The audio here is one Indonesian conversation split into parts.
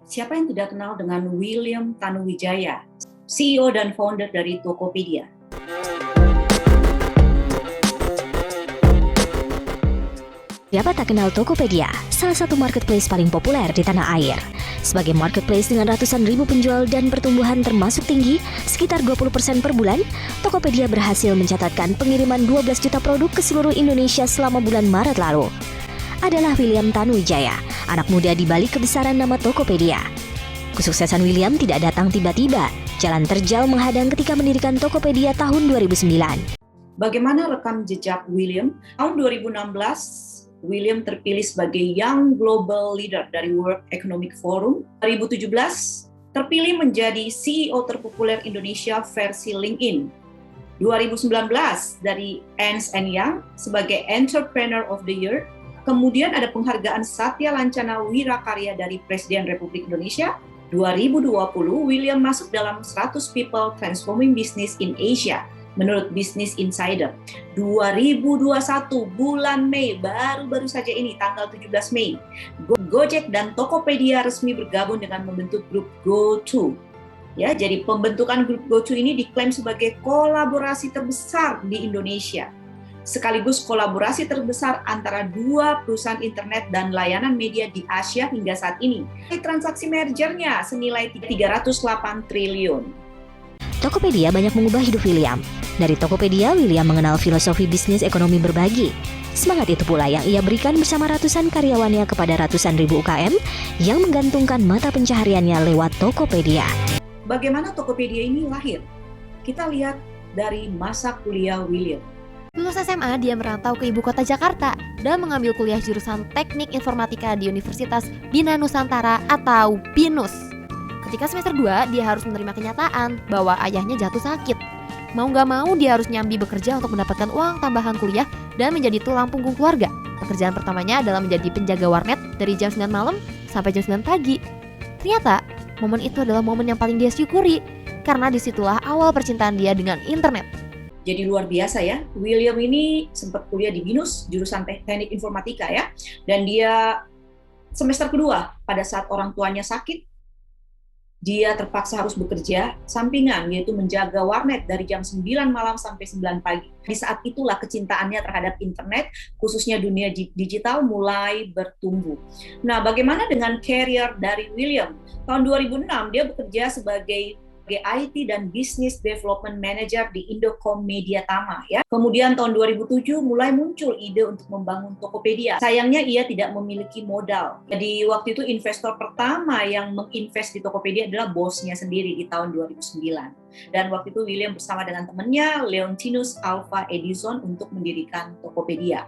Siapa yang tidak kenal dengan William Tanuwijaya, CEO dan founder dari Tokopedia? Siapa tak kenal Tokopedia, salah satu marketplace paling populer di tanah air. Sebagai marketplace dengan ratusan ribu penjual dan pertumbuhan termasuk tinggi, sekitar 20% per bulan, Tokopedia berhasil mencatatkan pengiriman 12 juta produk ke seluruh Indonesia selama bulan Maret lalu. Adalah William Tanuwijaya, anak muda di balik kebesaran nama Tokopedia. Kesuksesan William tidak datang tiba-tiba, jalan terjal menghadang ketika mendirikan Tokopedia tahun 2009. Bagaimana rekam jejak William? Tahun 2016, William terpilih sebagai Young Global Leader dari World Economic Forum. 2017, terpilih menjadi CEO terpopuler Indonesia versi LinkedIn. 2019, dari Ernst & Young sebagai Entrepreneur of the Year. Kemudian ada penghargaan Satya Lancana Wirakarya dari Presiden Republik Indonesia. 2020, William masuk dalam 100 People Transforming Business in Asia menurut Business Insider. 2021 bulan Mei, baru-baru saja ini tanggal 17 Mei, Gojek dan Tokopedia resmi bergabung dengan membentuk grup GoTo. Ya, jadi pembentukan grup GoTo ini diklaim sebagai kolaborasi terbesar di Indonesia, sekaligus kolaborasi terbesar antara dua perusahaan internet dan layanan media di Asia hingga saat ini. Transaksi mergernya senilai 308 triliun. Tokopedia banyak mengubah hidup William. Dari Tokopedia, William mengenal filosofi bisnis ekonomi berbagi. Semangat itu pula yang ia berikan bersama ratusan karyawannya kepada ratusan ribu UKM yang menggantungkan mata pencahariannya lewat Tokopedia. Bagaimana Tokopedia ini lahir? Kita lihat dari masa kuliah William. Lulus SMA, dia merantau ke ibu kota Jakarta dan mengambil kuliah jurusan Teknik Informatika di Universitas Bina Nusantara atau BINUS. Ketika semester 2, dia harus menerima kenyataan bahwa ayahnya jatuh sakit. Mau gak mau, dia harus nyambi bekerja untuk mendapatkan uang tambahan kuliah dan menjadi tulang punggung keluarga. Pekerjaan pertamanya adalah menjadi penjaga warnet dari jam 9 malam sampai jam 9 pagi. Ternyata, momen itu adalah momen yang paling dia syukuri, karena disitulah awal percintaan dia dengan internet. Jadi luar biasa ya, William ini sempat kuliah di BINUS, jurusan Teknik Informatika ya, dan dia semester kedua pada saat orang tuanya sakit, dia terpaksa harus bekerja sampingan, yaitu menjaga warnet dari jam 9 malam sampai 9 pagi. Di saat itulah kecintaannya terhadap internet, khususnya dunia digital, mulai bertumbuh. Nah, bagaimana dengan career dari William? Tahun 2006, dia bekerja sebagai IT dan Business Development Manager di Indocom Media Tama. Ya. Kemudian tahun 2007 mulai muncul ide untuk membangun Tokopedia. Sayangnya ia tidak memiliki modal. Jadi waktu itu investor pertama yang menginvest di Tokopedia adalah bosnya sendiri di tahun 2009. Dan waktu itu William bersama dengan temannya Leontinus Alva Edison untuk mendirikan Tokopedia.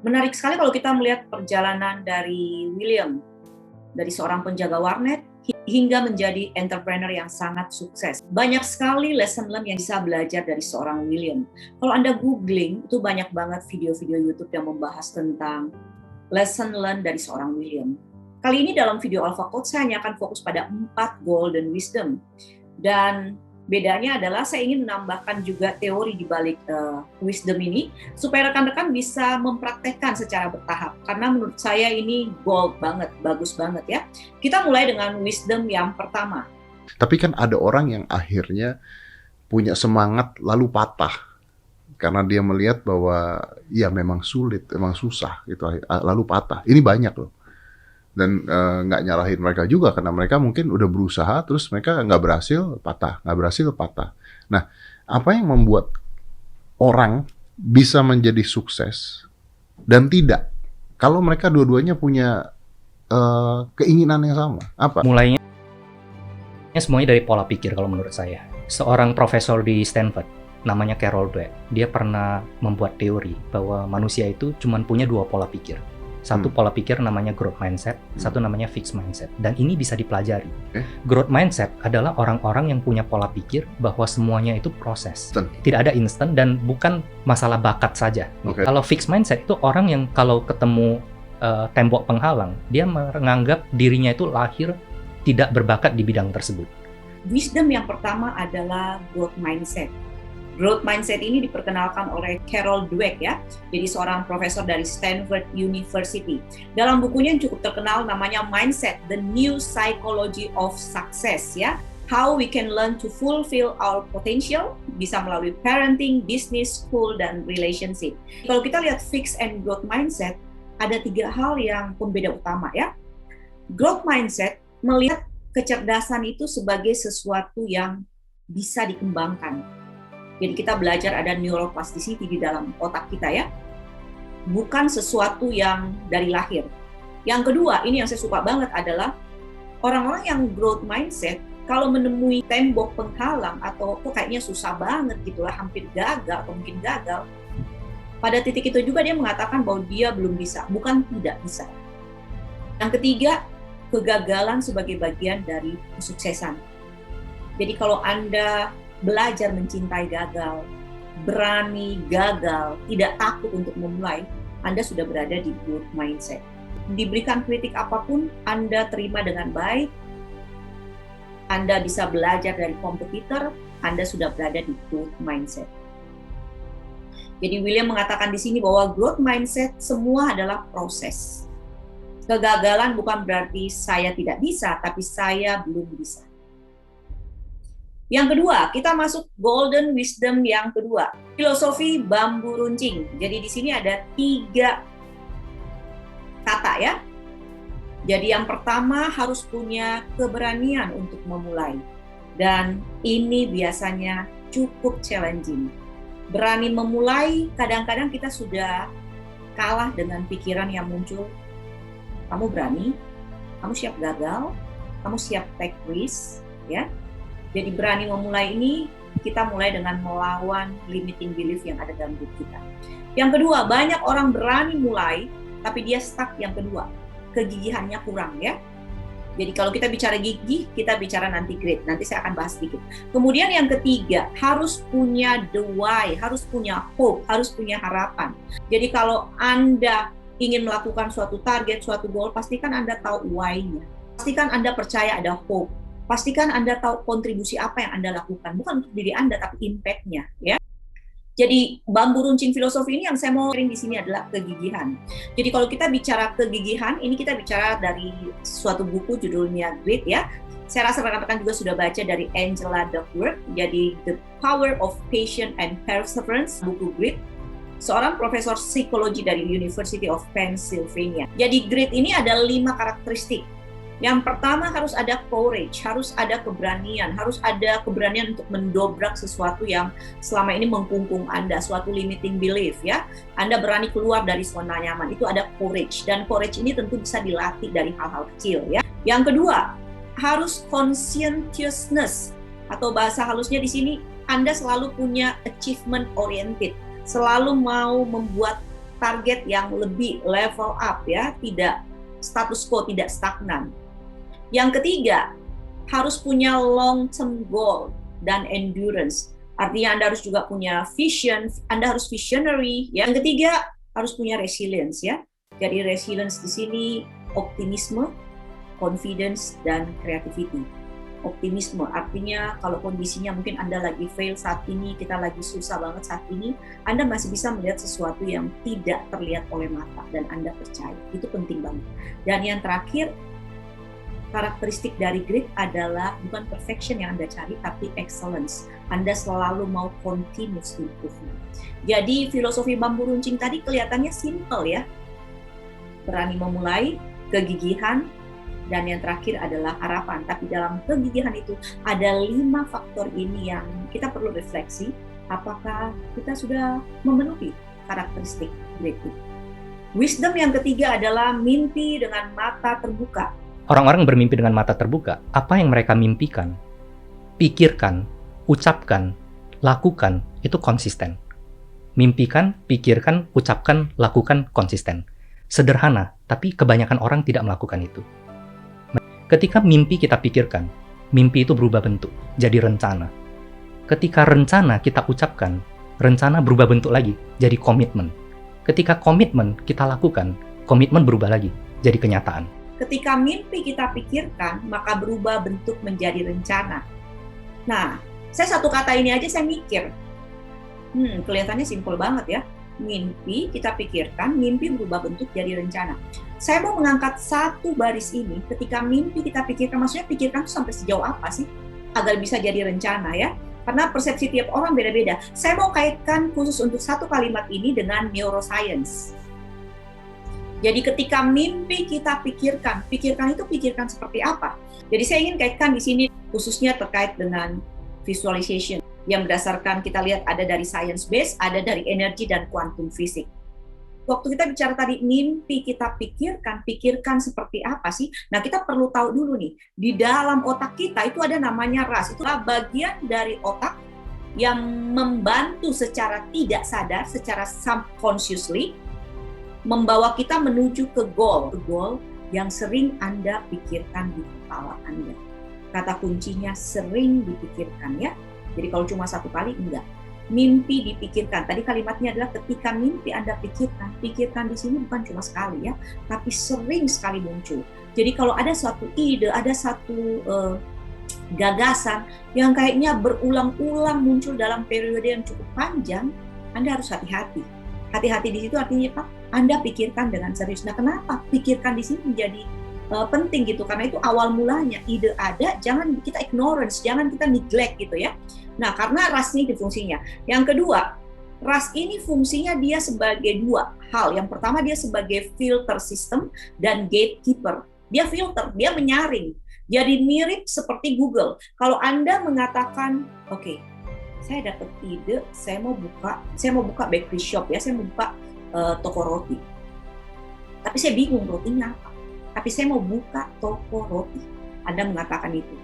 Menarik sekali kalau kita melihat perjalanan dari William, dari seorang penjaga warnet hingga menjadi entrepreneur yang sangat sukses. Banyak sekali lesson learned yang bisa belajar dari seorang William. Kalau Anda googling, itu banyak banget video-video YouTube yang membahas tentang lesson learned dari seorang William. Kali ini dalam video Alpha Code, saya hanya akan fokus pada 4 golden wisdom. Dan bedanya adalah saya ingin menambahkan juga teori di balik wisdom ini, supaya rekan-rekan bisa mempraktekkan secara bertahap. Karena menurut saya ini gold banget, bagus banget ya. Kita mulai dengan wisdom yang pertama. Tapi kan ada orang yang akhirnya punya semangat lalu patah. Karena dia melihat bahwa ya memang sulit, memang susah, gitu, lalu patah. Ini banyak loh. Dan nggak nyalahin mereka juga, karena mereka mungkin udah berusaha, terus mereka nggak berhasil, patah. Nah, apa yang membuat orang bisa menjadi sukses dan tidak? Kalau mereka dua-duanya punya keinginan yang sama, apa? Mulainya semuanya dari pola pikir kalau menurut saya. Seorang profesor di Stanford, namanya Carol Dweck, dia pernah membuat teori bahwa manusia itu cuma punya 2 pola pikir. Satu pola pikir namanya growth mindset, satu namanya fixed mindset. Dan ini bisa dipelajari. Growth mindset adalah orang-orang yang punya pola pikir bahwa semuanya itu proses. Tidak ada instan dan bukan masalah bakat saja. Kalau fixed mindset itu orang yang kalau ketemu tembok penghalang, dia menganggap dirinya itu lahir tidak berbakat di bidang tersebut. Wisdom yang pertama adalah growth mindset. Growth mindset ini diperkenalkan oleh Carol Dweck ya, jadi seorang profesor dari Stanford University. Dalam bukunya yang cukup terkenal namanya Mindset: The New Psychology of Success ya. How we can learn to fulfill our potential, bisa melalui parenting, business, school, dan relationship. Kalau kita lihat fixed and growth mindset, ada 3 hal yang pembeda utama ya. Growth mindset melihat kecerdasan itu sebagai sesuatu yang bisa dikembangkan. Jadi kita belajar ada neuroplasticity di dalam otak kita ya. Bukan sesuatu yang dari lahir. Yang kedua, ini yang saya suka banget adalah orang-orang yang growth mindset, kalau menemui tembok penghalang atau kok kayaknya susah banget gitulah, hampir gagal atau mungkin gagal, pada titik itu juga dia mengatakan bahwa dia belum bisa, bukan tidak bisa. Yang ketiga, kegagalan sebagai bagian dari kesuksesan. Jadi kalau Anda belajar mencintai gagal, berani gagal, tidak takut untuk memulai, Anda sudah berada di growth mindset. Diberikan kritik apapun, Anda terima dengan baik, Anda bisa belajar dari kompetitor, Anda sudah berada di growth mindset. Jadi William mengatakan di sini bahwa growth mindset semua adalah proses. Kegagalan bukan berarti saya tidak bisa, tapi saya belum bisa. Yang kedua, kita masuk golden wisdom yang kedua, filosofi bambu runcing. Jadi di sini ada 3 kata ya. Jadi yang pertama harus punya keberanian untuk memulai. Dan ini biasanya cukup challenging. Berani memulai, kadang-kadang kita sudah kalah dengan pikiran yang muncul. Kamu berani, kamu siap gagal, kamu siap take risk, ya. Jadi berani memulai ini, kita mulai dengan melawan limiting belief yang ada dalam diri kita. Yang kedua, banyak orang berani mulai, tapi dia stuck yang kedua. Kegigihannya kurang ya. Jadi kalau kita bicara gigih, kita bicara nanti grit. Nanti saya akan bahas sedikit. Kemudian yang ketiga, harus punya the why, harus punya hope, harus punya harapan. Jadi kalau Anda ingin melakukan suatu target, suatu goal, pastikan Anda tahu why-nya. Pastikan Anda percaya ada hope. Pastikan Anda tahu kontribusi apa yang Anda lakukan. Bukan untuk diri Anda, tapi impact-nya. Ya. Jadi bambu runcing filosofi ini yang saya mau sharing di sini adalah kegigihan. Jadi kalau kita bicara kegigihan, ini kita bicara dari suatu buku judulnya Grit ya. Saya rasa rekan-rekan juga sudah baca dari Angela Duckworth. Jadi The Power of Patience and Perseverance, buku Grit. Seorang profesor psikologi dari University of Pennsylvania. Jadi Grit ini ada 5 karakteristik. Yang pertama harus ada courage, harus ada keberanian untuk mendobrak sesuatu yang selama ini mengkungkung Anda, suatu limiting belief ya. Anda berani keluar dari zona nyaman, itu ada courage, dan courage ini tentu bisa dilatih dari hal-hal kecil ya. Yang kedua, harus conscientiousness, atau bahasa halusnya di sini Anda selalu punya achievement oriented, selalu mau membuat target yang lebih level up ya, tidak status quo, tidak stagnan. Yang ketiga, harus punya long-term goal dan endurance. Artinya Anda harus juga punya vision, Anda harus visionary. Yang ketiga, harus punya resilience ya. Jadi resilience di sini optimisme, confidence, dan creativity. Optimisme artinya kalau kondisinya mungkin Anda lagi fail saat ini, kita lagi susah banget saat ini, Anda masih bisa melihat sesuatu yang tidak terlihat oleh mata dan Anda percaya. Itu penting banget. Dan yang terakhir, karakteristik dari grit adalah bukan perfection yang Anda cari, tapi excellence. Anda selalu mau continuous improvement. Jadi filosofi bambu runcing tadi kelihatannya simple ya. Berani memulai, kegigihan, dan yang terakhir adalah harapan. Tapi dalam kegigihan itu ada 5 faktor ini yang kita perlu refleksi. Apakah kita sudah memenuhi karakteristik grit itu? Wisdom yang ketiga adalah mimpi dengan mata terbuka. Orang-orang bermimpi dengan mata terbuka, apa yang mereka mimpikan, pikirkan, ucapkan, lakukan, itu konsisten. Mimpikan, pikirkan, ucapkan, lakukan, konsisten. Sederhana, tapi kebanyakan orang tidak melakukan itu. Ketika mimpi kita pikirkan, mimpi itu berubah bentuk, jadi rencana. Ketika rencana kita ucapkan, rencana berubah bentuk lagi, jadi komitmen. Ketika komitmen kita lakukan, komitmen berubah lagi, jadi kenyataan. Ketika mimpi kita pikirkan, maka berubah bentuk menjadi rencana. Nah, saya satu kata ini aja saya mikir. Kelihatannya simpel banget ya. Mimpi kita pikirkan, mimpi berubah bentuk jadi rencana. Saya mau mengangkat satu baris ini, ketika mimpi kita pikirkan, maksudnya pikirkan itu sampai sejauh apa sih agar bisa jadi rencana ya? Karena persepsi tiap orang beda-beda. Saya mau kaitkan khusus untuk satu kalimat ini dengan neuroscience. Jadi ketika mimpi kita pikirkan itu pikirkan seperti apa? Jadi saya ingin kaitkan di sini khususnya terkait dengan visualization yang berdasarkan kita lihat ada dari science base, ada dari energi dan quantum fisik. Waktu kita bicara tadi mimpi kita pikirkan seperti apa sih? Nah, kita perlu tahu dulu nih, di dalam otak kita itu ada namanya RAS. Itulah bagian dari otak yang membantu secara tidak sadar, secara subconsciously, membawa kita menuju ke goal yang sering Anda pikirkan di kepala Anda. Kata kuncinya sering dipikirkan ya. Jadi kalau cuma satu kali, enggak. Mimpi dipikirkan. Tadi kalimatnya adalah ketika mimpi Anda pikirkan di sini bukan cuma sekali ya, tapi sering sekali muncul. Jadi kalau ada suatu ide, ada satu gagasan yang kayaknya berulang-ulang muncul dalam periode yang cukup panjang, Anda harus hati-hati. Hati-hati di situ artinya apa? Anda pikirkan dengan serius. Nah, kenapa pikirkan di sini menjadi penting gitu? Karena itu awal mulanya ide ada, jangan kita ignorance, jangan kita neglect gitu ya. Nah, karena RAS ini fungsinya. Yang kedua, RAS ini fungsinya dia sebagai dua hal. Yang pertama dia sebagai filter system dan gatekeeper. Dia filter, dia menyaring. Jadi mirip seperti Google. Kalau Anda mengatakan, oke, saya dapat ide, saya mau buka bakery shop ya, saya mau buka toko roti. Tapi saya bingung rotinya apa. Tapi saya mau buka toko roti. Anda mengatakan itu.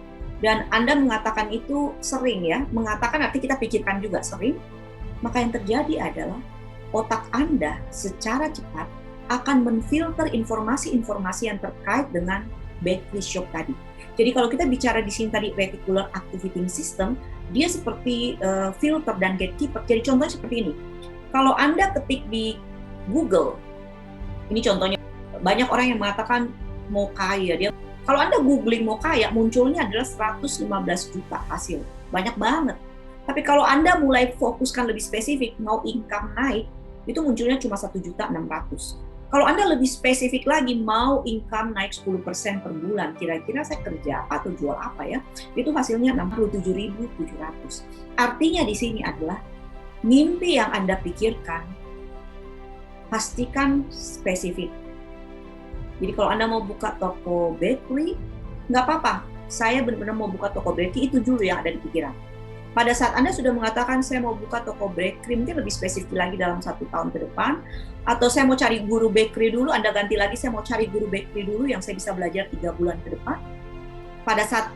Dan Anda mengatakan itu sering ya, mengatakan arti kita pikirkan juga sering, maka yang terjadi adalah otak Anda secara cepat akan menfilter informasi-informasi yang terkait dengan bakery shop tadi. Jadi kalau kita bicara di sini tadi reticular activating system, dia seperti filter dan gatekeeper. Jadi contohnya seperti ini. Kalau Anda ketik di Google, ini contohnya, banyak orang yang mengatakan mau kaya. Kalau Anda googling mau kaya, munculnya adalah 115 juta hasil. Banyak banget. Tapi kalau Anda mulai fokuskan lebih spesifik, mau income naik, itu munculnya cuma 1.600.000. Kalau Anda lebih spesifik lagi, mau income naik 10% per bulan, kira-kira saya kerja apa atau jual apa ya, itu hasilnya 67.700. Artinya di sini adalah, mimpi yang Anda pikirkan, pastikan spesifik. Jadi kalau Anda mau buka toko bakery, nggak apa-apa. Saya benar-benar mau buka toko bakery, itu dulu yang ada di pikiran. Pada saat Anda sudah mengatakan saya mau buka toko bakery, mungkin lebih spesifik lagi dalam 1 tahun ke depan, atau saya mau cari guru bakery dulu, Anda ganti lagi, saya mau cari guru bakery dulu yang saya bisa belajar 3 bulan ke depan. Pada saat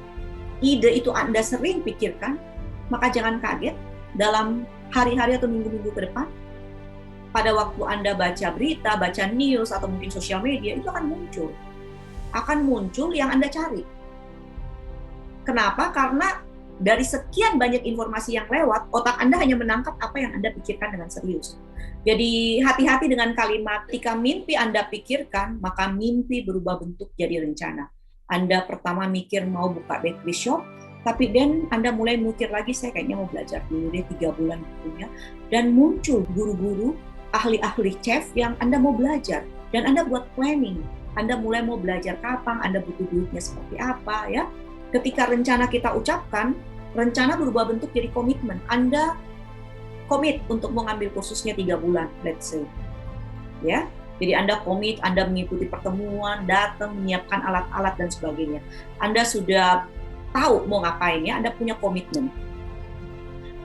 ide itu Anda sering pikirkan, maka jangan kaget dalam hari-hari atau minggu-minggu ke depan, pada waktu Anda baca berita, baca news, atau mungkin sosial media, itu akan muncul. Akan muncul yang Anda cari. Kenapa? Karena dari sekian banyak informasi yang lewat, otak Anda hanya menangkap apa yang Anda pikirkan dengan serius. Jadi hati-hati dengan kalimat, ketika mimpi Anda pikirkan, maka mimpi berubah bentuk jadi rencana. Anda pertama mikir mau buka bakery shop, tapi dan Anda mulai mikir lagi, saya kayaknya mau belajar dulu deh 3 bulan punya, dan muncul guru-guru, ahli-ahli chef yang Anda mau belajar, dan Anda buat planning. Anda mulai mau belajar kapan, Anda butuh duitnya seperti apa ya. Ketika rencana kita ucapkan, rencana berubah bentuk jadi komitmen. Anda komit untuk mengambil kursusnya 3 bulan, let's say. Ya. Jadi Anda komit, Anda mengikuti pertemuan, datang, menyiapkan alat-alat dan sebagainya. Anda sudah tahu mau ngapain ya, Anda punya komitmen.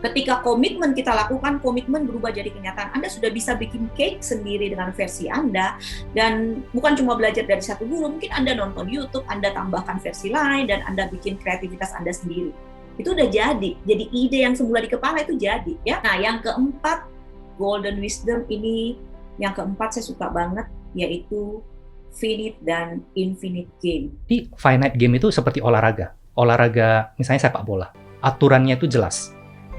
Ketika komitmen kita lakukan, komitmen berubah jadi kenyataan. Anda sudah bisa bikin cake sendiri dengan versi Anda, dan bukan cuma belajar dari satu guru, mungkin Anda nonton YouTube, Anda tambahkan versi lain, dan Anda bikin kreativitas Anda sendiri. Itu udah jadi ide yang semula di kepala itu jadi. Ya. Nah, yang keempat, golden wisdom ini, yang keempat saya suka banget, yaitu finite dan infinite game. Di finite game itu seperti olahraga misalnya sepak bola. Aturannya itu jelas.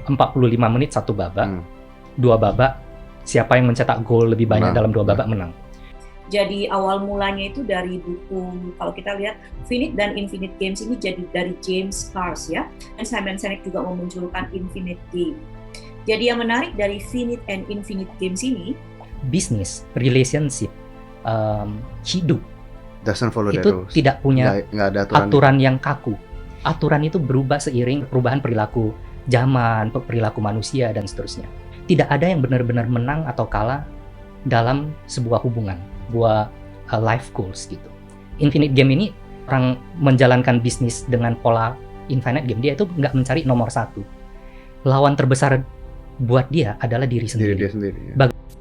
45 menit 1 babak, 2 babak, siapa yang mencetak gol lebih banyak dalam 2 babak menang. Jadi awal mulanya itu dari buku, kalau kita lihat Finite dan Infinite Games ini jadi dari James Clear ya. Dan Simon Sinek juga memunculkan Infinite Game. Jadi yang menarik dari finite and infinite games ini, Bisnis, relationship, hidup Doesn't follow the itu rules. tidak punya Nggak ada aturan. aturan yang kaku. Aturan itu berubah seiring perubahan perilaku zaman, perilaku manusia, dan seterusnya. Tidak ada yang benar-benar menang atau kalah dalam sebuah hubungan, sebuah life goals gitu. Infinite game ini, orang menjalankan bisnis dengan pola infinite game, dia itu nggak mencari nomor satu. Lawan terbesar buat dia adalah diri Diri sendiri. dia sendiri. Ya.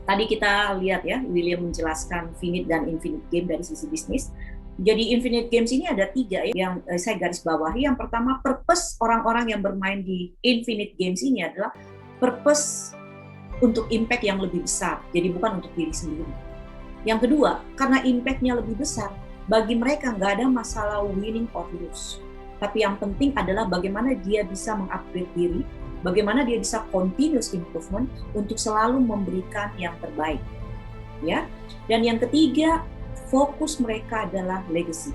tadi kita lihat ya, William menjelaskan finite dan infinite game dari sisi bisnis. Jadi infinite games ini ada 3 yang saya garis bawahi. Yang pertama, purpose orang-orang yang bermain di infinite games ini adalah purpose untuk impact yang lebih besar. Jadi bukan untuk diri sendiri. Yang kedua, karena impact-nya lebih besar, bagi mereka nggak ada masalah winning or lose. Tapi yang penting adalah bagaimana dia bisa mengupgrade diri, bagaimana dia bisa continuous improvement untuk selalu memberikan yang terbaik. Ya. Dan yang ketiga, fokus mereka adalah legacy.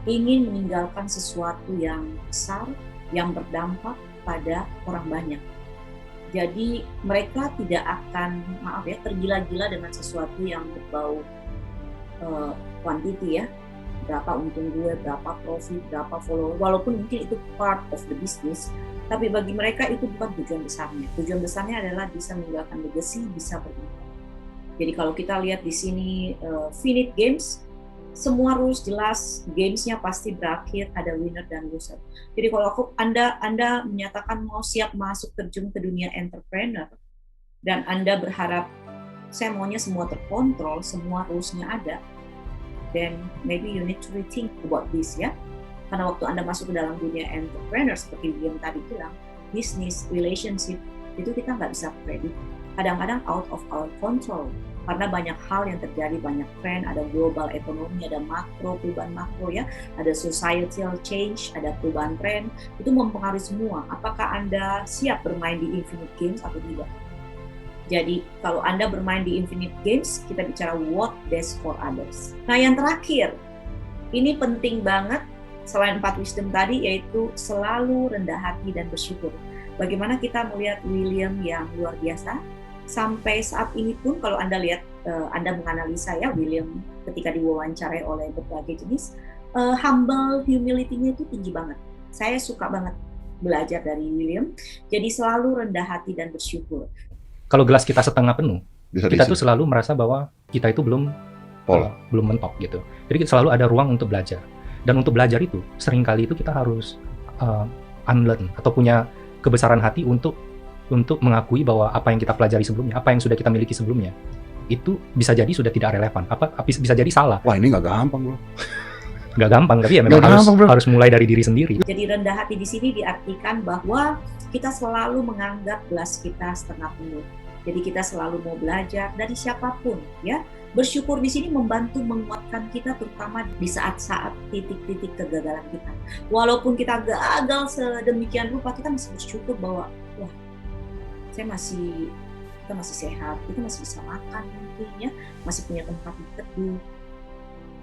Ingin meninggalkan sesuatu yang besar, yang berdampak pada orang banyak. Jadi mereka tidak akan, tergila-gila dengan sesuatu yang berbau quantity ya. Berapa untung gue, berapa profit, berapa follower. Walaupun mungkin itu part of the business, tapi bagi mereka itu bukan tujuan besarnya. Tujuan besarnya adalah bisa meninggalkan legacy, bisa berimpact. Jadi kalau kita lihat di sini finite games, semua rules jelas, gamesnya pasti berakhir ada winner dan loser. Jadi kalau Anda menyatakan mau siap masuk terjun ke dunia entrepreneur dan Anda berharap saya maunya semua terkontrol, semua rules-nya ada, then maybe you need to rethink about this ya. Karena waktu Anda masuk ke dalam dunia entrepreneur seperti William tadi bilang, business, relationship itu kita nggak bisa predict. Kadang-kadang out of our control. Karena banyak hal yang terjadi, banyak trend, ada global ekonomi, ada makro, perubahan makro ya, ada societal change, ada perubahan tren, itu mempengaruhi semua. Apakah Anda siap bermain di infinite games atau tidak? Jadi kalau Anda bermain di infinite games, kita bicara what best for others. Nah yang terakhir, ini penting banget selain 4 wisdom tadi, yaitu selalu rendah hati dan bersyukur. Bagaimana kita melihat William yang luar biasa, sampai saat ini pun kalau Anda lihat, Anda menganalisa ya William ketika diwawancarai oleh berbagai jenis, humble, humility-nya itu tinggi banget. Saya suka banget belajar dari William, jadi selalu rendah hati dan bersyukur. Kalau gelas kita setengah penuh, Bisa kita diisi. tuh selalu merasa bahwa kita itu belum mentok gitu. Jadi selalu ada ruang untuk belajar. Dan untuk belajar itu, seringkali itu kita harus unlearn atau punya kebesaran hati untuk mengakui bahwa apa yang kita pelajari sebelumnya, apa yang sudah kita miliki sebelumnya, itu bisa jadi sudah tidak relevan, bisa jadi salah. Wah ini nggak gampang loh. Nggak gampang, tapi ya memang harus mulai dari diri sendiri. Jadi rendah hati di sini diartikan bahwa kita selalu menganggap gelas kita setengah penuh. Jadi kita selalu mau belajar dari siapapun, ya. Bersyukur di sini membantu menguatkan kita, terutama di saat-saat titik-titik kegagalan kita. Walaupun kita gagal sedemikian rupa, kita masih bersyukur bahwa, wah, kita masih sehat, kita masih bisa makan mungkin ya, masih punya tempat teduh.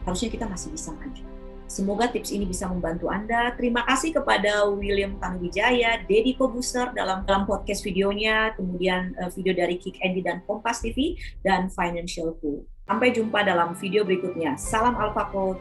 Harusnya kita masih bisa maju. Semoga tips ini bisa membantu Anda. Terima kasih kepada William Tanuwijaya, Deddy Kobuser dalam podcast videonya, kemudian video dari Kick Andy dan Kompas TV, dan Financial Cool. Sampai jumpa dalam video berikutnya. Salam Alpha Code.